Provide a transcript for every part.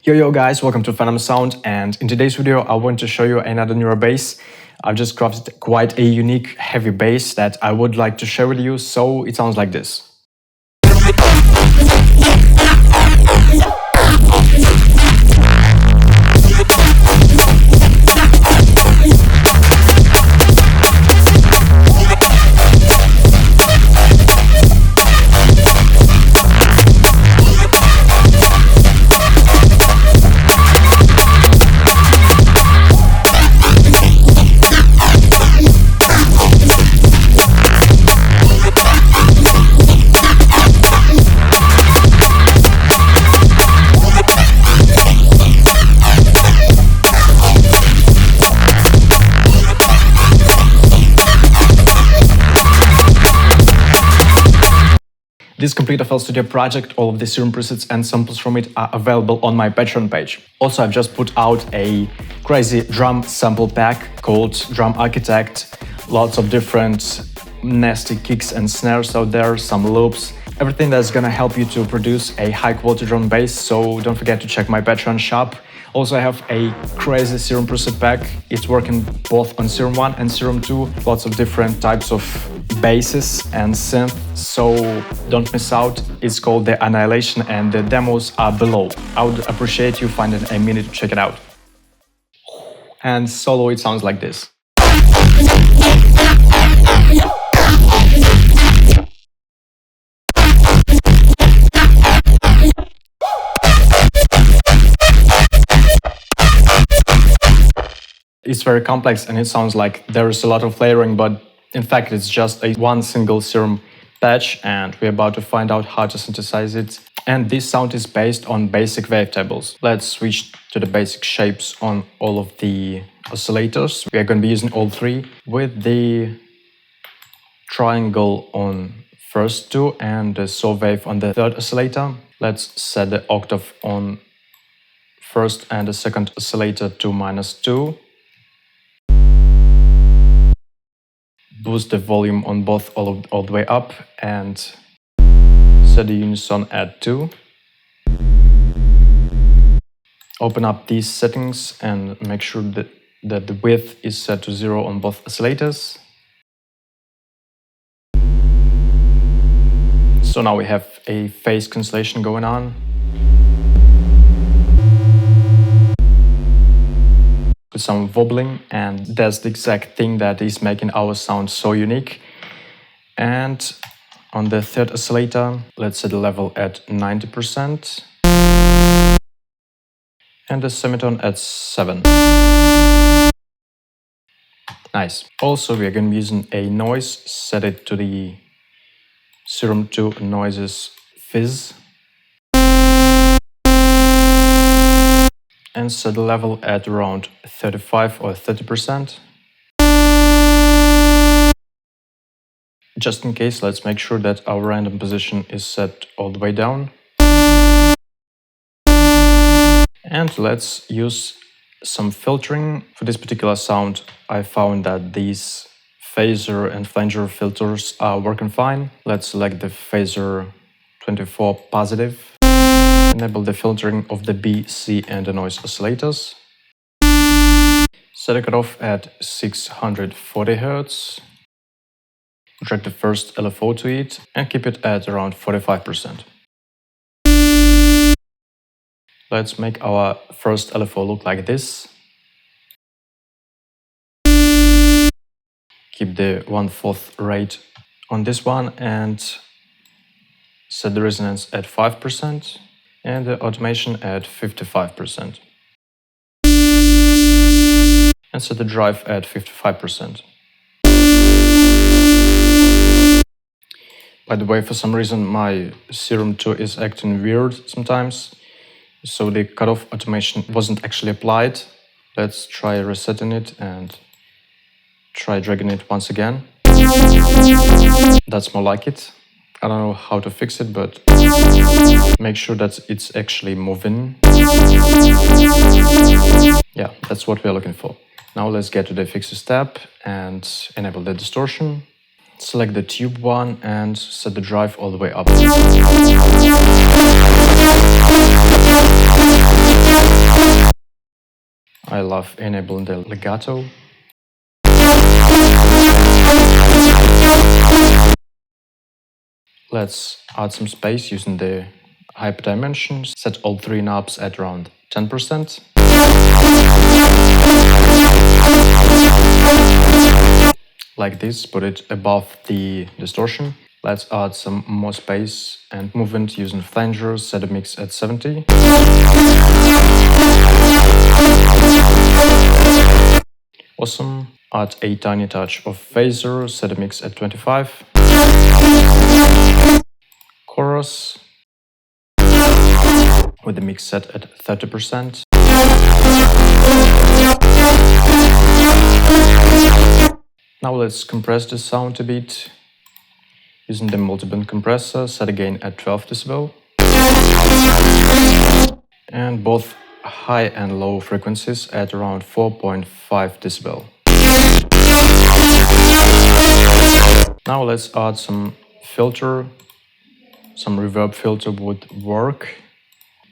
Yo guys, welcome to PHENOMSOUND, and in today's video I want to show you another NEUROBASS. I've just crafted quite a unique heavy bass that I would like to share with you, so it sounds like this. This complete FL Studio project, all of the Serum presets and samples from it are available on my Patreon page. Also, I've just put out a crazy drum sample pack called Drum Architect. Lots of different nasty kicks and snares out there, some loops, everything that's gonna help you to produce a high quality drum bass, so don't forget to check my Patreon shop. Also, I have a crazy Serum preset pack. It's working both on Serum 1 and Serum 2. Lots of different types of basses and synth, so don't miss out. It's called The Annihilation and the demos are below. I would appreciate you finding a minute to check it out. And solo, it sounds like this. It's very complex and it sounds like there is a lot of layering, but in fact it's just one single Serum patch, and we're about to find out how to synthesize it. And this sound is based on basic wavetables. Let's switch to the basic shapes on all of the oscillators. We are going to be using all three with the triangle on first two and the saw wave on the third oscillator. Let's set the octave on first and the second oscillator to -2. Boost the volume on both all the way up and set the unison at 2. Open up these settings and make sure that the width is set to 0 on both oscillators. So now we have a phase cancellation going on. With some wobbling, and that's the exact thing that is making our sound so unique. And on the third oscillator, let's set the level at 90% and the semitone at 7. Nice. Also, we are going to be using a noise, set it to the Serum 2 noises fizz. And set the level at around 35 or 30%. Just in case, let's make sure that our random position is set all the way down. And let's use some filtering. For this particular sound, I found that these phaser and flanger filters are working fine. Let's select the phaser 24 positive. Enable the filtering of the B, C and the noise oscillators. Set a cutoff at 640 Hz. Drag the first LFO to it and keep it at around 45%. Let's make our first LFO look like this. Keep the 1/4 rate on this one and set the resonance at 5%. And the automation at 55%. And set the drive at 55%. By the way, for some reason my Serum 2 is acting weird sometimes, so the cutoff automation wasn't actually applied. Let's try resetting it and try dragging it once again. That's more like it. I don't know how to fix it, but make sure that it's actually moving. Yeah, that's what we're looking for. Now let's get to the Fixes tab and enable the distortion. Select the tube one and set the drive all the way up. I love enabling the legato. Let's add some space using the hyperdimension. Set all three knobs at around 10%. Like this, put it above the distortion. Let's add some more space and movement using flangers. Set the mix at 70. Awesome. Add a tiny touch of phaser. Set the mix at 25. Chorus with the mix set at 30%. Now let's compress the sound a bit using the multiband compressor. Set again at 12 dB. And both high and low frequencies at around 4.5 dB. Now let's add some filter. Some reverb filter would work.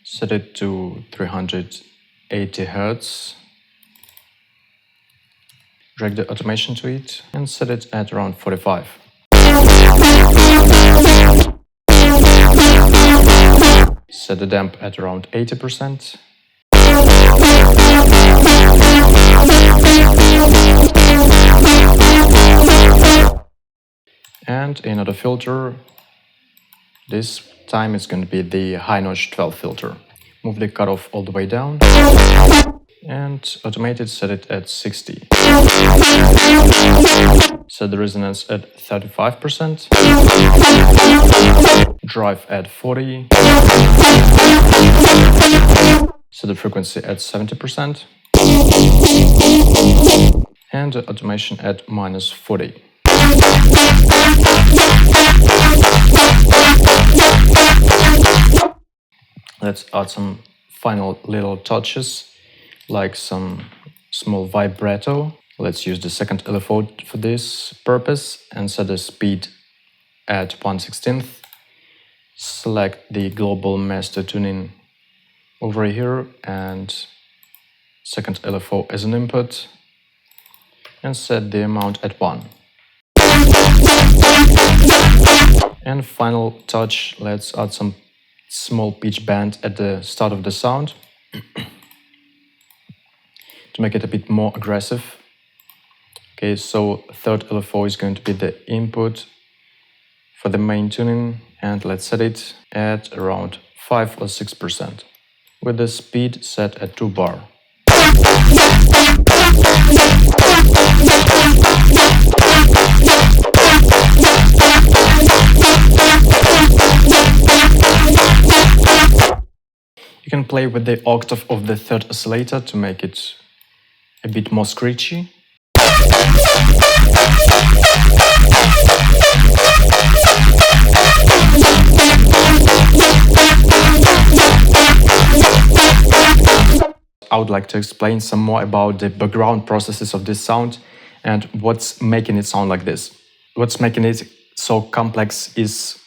Set it to 380 Hz. Drag the automation to it and set it at around 45. Set the damp at around 80%. And another filter. This time it's going to be the high notch 12 filter. Move the cutoff all the way down and automate it, set it at 60. Set the resonance at 35%. Drive at 40. Set the frequency at 70%. And the automation at -40. Let's add some final little touches, like some small vibrato. Let's use the second LFO for this purpose and set the speed at 1/16. Select the global master tuning over here and second LFO as an input and set the amount at 1. And final touch, let's add some small pitch bend at the start of the sound to make it a bit more aggressive. Okay, so third LFO is going to be the input for the main tuning, and let's set it at around 5 or 6% with the speed set at 2 bar. You can play with the octave of the third oscillator to make it a bit more screechy. I would like to explain some more about the background processes of this sound and what's making it sound like this. What's making it so complex is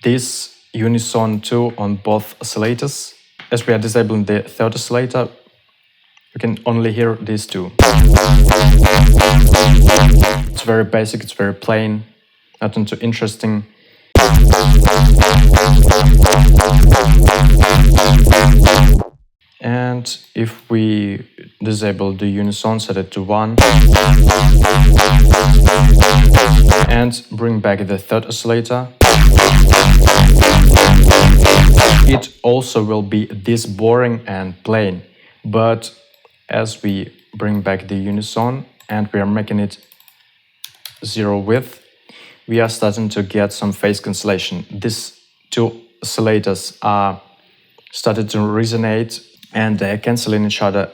this unison 2 on both oscillators. As we are disabling the third oscillator, you can only hear these two. It's very basic, it's very plain, nothing too interesting. And if we disable the unison, set it to 1, and bring back the third oscillator, it also will be this boring and plain. But as we bring back the unison and we are making it 0 width, we are starting to get some phase cancellation. These two oscillators are started to resonate and they're canceling each other,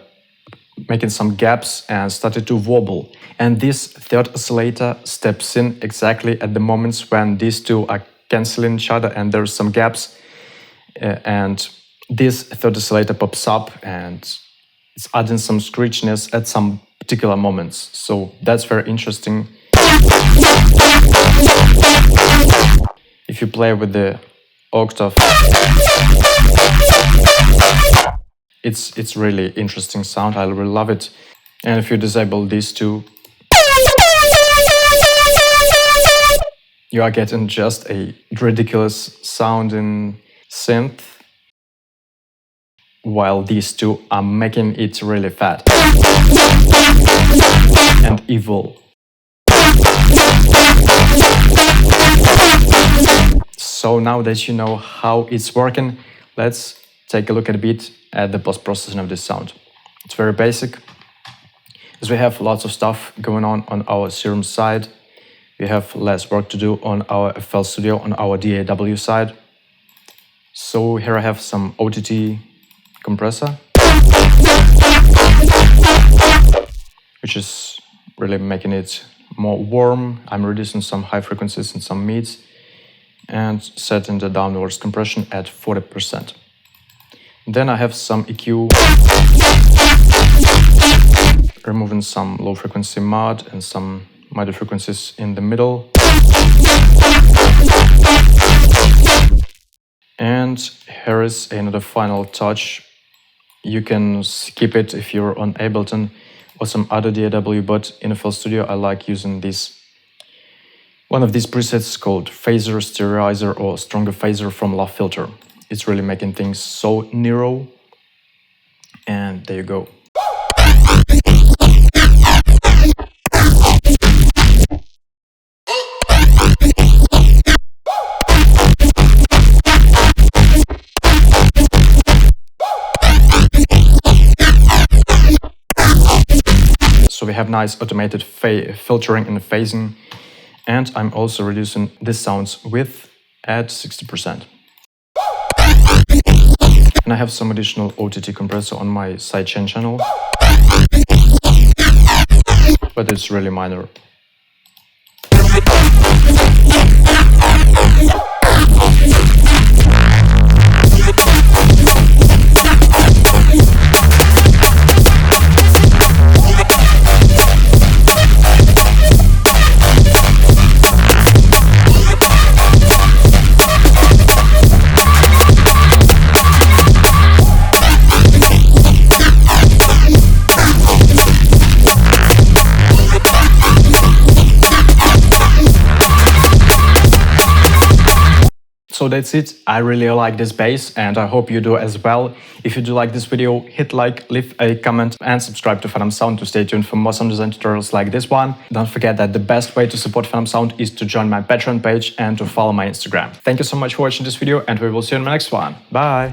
making some gaps and started to wobble. And this third oscillator steps in exactly at the moments when these two are canceling each other and there's some gaps. And this third oscillator pops up and it's adding some screechiness at some particular moments. So that's very interesting. If you play with the octave, it's really interesting sound. I really love it. And if you disable these two, you are getting just a ridiculous sounding synth, while these two are making it really fat and evil. So now that you know how it's working, let's take a look at a bit at the post-processing of this sound. It's very basic, as we have lots of stuff going on our Serum side. We have less work to do on our FL Studio, on our DAW side. So here I have some OTT compressor, which is really making it more warm. I'm reducing some high frequencies and some mids, and setting the downwards compression at 40%. Then I have some EQ, removing some low frequency mod and some middle frequencies in the middle. And here is another final touch. You can skip it if you're on Ableton or some other DAW, but in FL Studio I like using one of these presets called Phaser Sterilizer or Stronger Phaser from Love Filter. It's really making things so neuro. And there you go. So we have nice automated filtering and phasing, and I'm also reducing this sound's width at 60%. And I have some additional OTT compressor on my sidechain channel, but it's really minor. So that's it. I really like this bass and I hope you do as well. If you do like this video, hit like, leave a comment and subscribe to PHENOMSOUND to stay tuned for more sound design tutorials like this one. Don't forget that the best way to support PHENOMSOUND is to join my Patreon page and to follow my Instagram. Thank you so much for watching this video and we will see you in the next one. Bye!